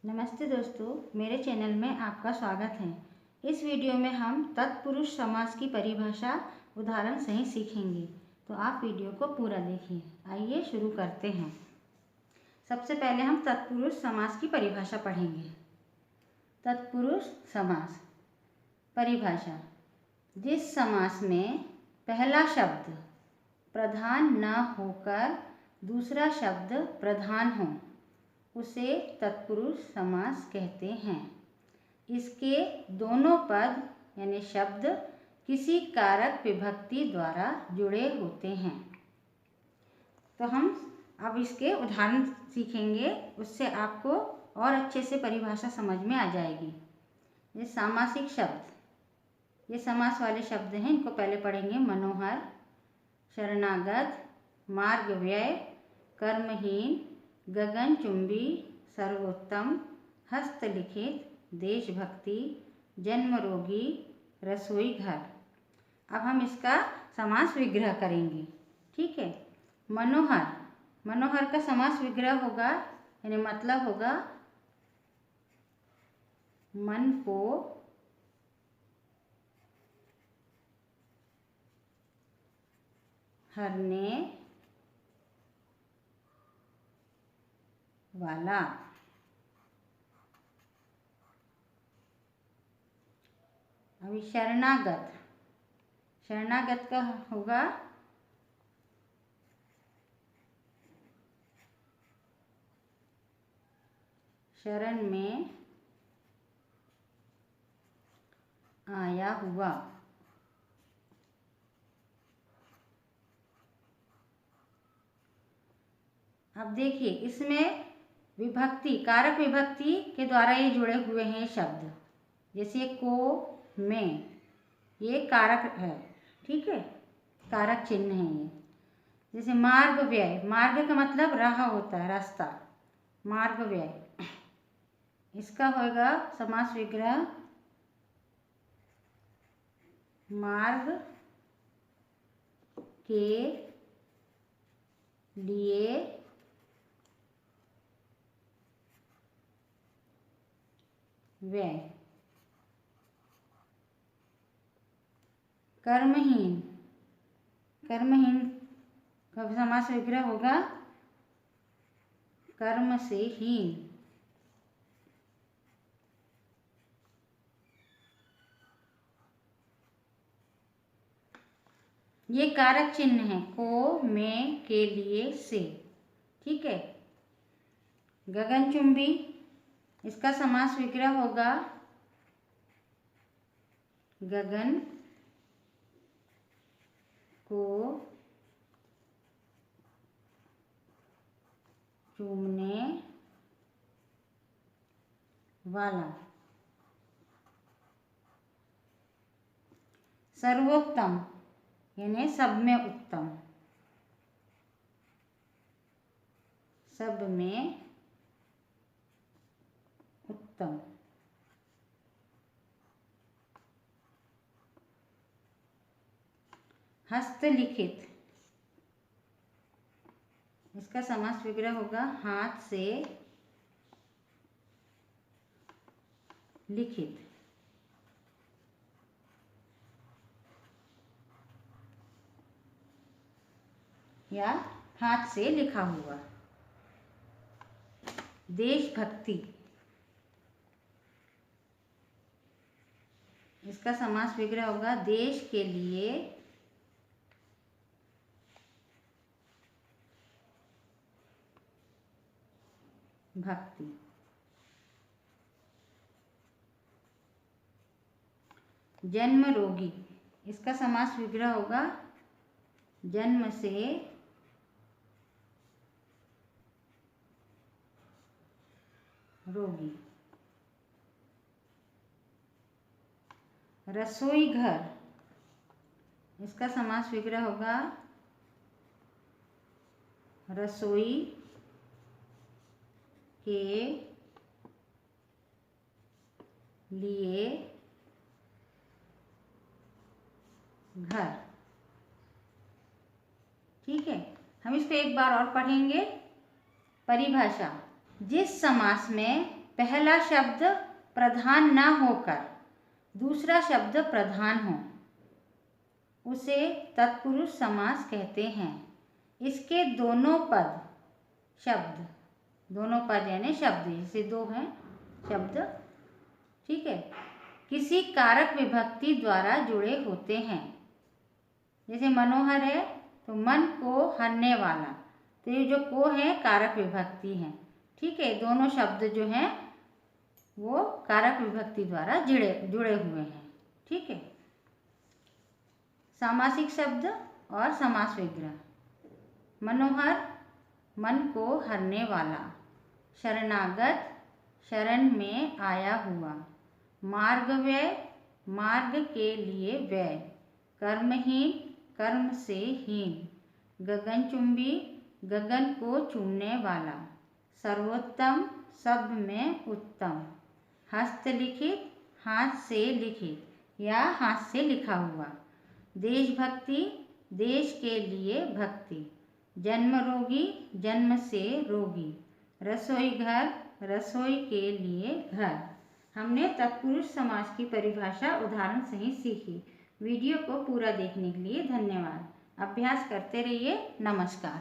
नमस्ते दोस्तों, मेरे चैनल में आपका स्वागत है। इस वीडियो में हम तत्पुरुष समास की परिभाषा उदाहरण सहित सीखेंगे, तो आप वीडियो को पूरा देखिए। आइए शुरू करते हैं। सबसे पहले हम तत्पुरुष समास की परिभाषा पढ़ेंगे। तत्पुरुष समास परिभाषा: जिस समास में पहला शब्द प्रधान न होकर दूसरा शब्द प्रधान हो उसे तत्पुरुष समास कहते हैं। इसके दोनों पद यानी शब्द किसी कारक विभक्ति द्वारा जुड़े होते हैं। तो हम अब इसके उदाहरण सीखेंगे, उससे आपको और अच्छे से परिभाषा समझ में आ जाएगी। ये सामासिक शब्द, ये समास वाले शब्द हैं, इनको पहले पढ़ेंगे। मनोहर, शरणागत, मार्गव्यय, कर्महीन, गगनचुंबी, सर्वोत्तम, हस्तलिखित, देशभक्ति, जन्मरोगी, रसोई घर। अब हम इसका समास विग्रह करेंगे। ठीक है। मनोहर, मनोहर का समास विग्रह होगा यानी मतलब होगा मन को हरने वाला। अभी शरणागत, शरणागत का होगा शरण में आया हुआ। अब देखिए, इसमें विभक्ति, कारक विभक्ति के द्वारा ये जुड़े हुए हैं शब्द। जैसे को, में, ये कारक है। ठीक है, कारक चिन्ह है ये। जैसे मार्ग व्यय, मार्ग का मतलब राह होता है, रास्ता। मार्ग व्यय, इसका होगा समास विग्रह मार्ग के लिए व्यय। कर्महीन, कर्महीन का समास विग्रह होगा कर्म से हीन। ये कारक चिन्ह है, को, में, के लिए, से। ठीक है। गगनचुंबी, इसका समास विग्रह होगा गगन को चूमने वाला। सर्वोत्तम यानी सब में उत्तम, सब में उत्तम। हस्तलिखित, इसका समास विग्रह होगा हाथ से लिखित। या हाथ से लिखा हुआ। देशभक्ति, इसका समास विग्रह होगा देश के लिए भक्ति। जन्मरोगी, इसका समास विग्रह होगा जन्म से रोगी। रसोई घर, इसका समास विग्रह होगा रसोई के लिए घर। ठीक है। हम इसको एक बार और पढ़ेंगे। परिभाषा: जिस समास में पहला शब्द प्रधान न होकर दूसरा शब्द प्रधान हो उसे तत्पुरुष समास कहते हैं। इसके दोनों पद शब्द, दोनों पद यानी शब्द, जैसे दो हैं शब्द, ठीक है, किसी कारक विभक्ति द्वारा जुड़े होते हैं। जैसे मनोहर है तो मन को हरने वाला, तो ये जो को है कारक विभक्ति है, ठीक है। दोनों शब्द जो हैं वो कारक विभक्ति द्वारा जुड़े हुए हैं, ठीक है। सामासिक शब्द और समास विग्रह। मनोहर मन को हरने वाला, शरणागत शरण में आया हुआ, मार्गव्यय मार्ग के लिए व्यय, कर्महीन कर्म से हीन, गगनचुंबी गगन को चूमने वाला, सर्वोत्तम सब में उत्तम, हस्तलिखित हाथ से लिखित या हाथ से लिखा हुआ, देशभक्ति देश के लिए भक्ति, जन्म रोगी जन्म से रोगी, रसोई घर रसोई के लिए घर। हमने तत्पुरुष समास की परिभाषा उदाहरण सहित सीखी। वीडियो को पूरा देखने के लिए धन्यवाद। अभ्यास करते रहिए। नमस्कार।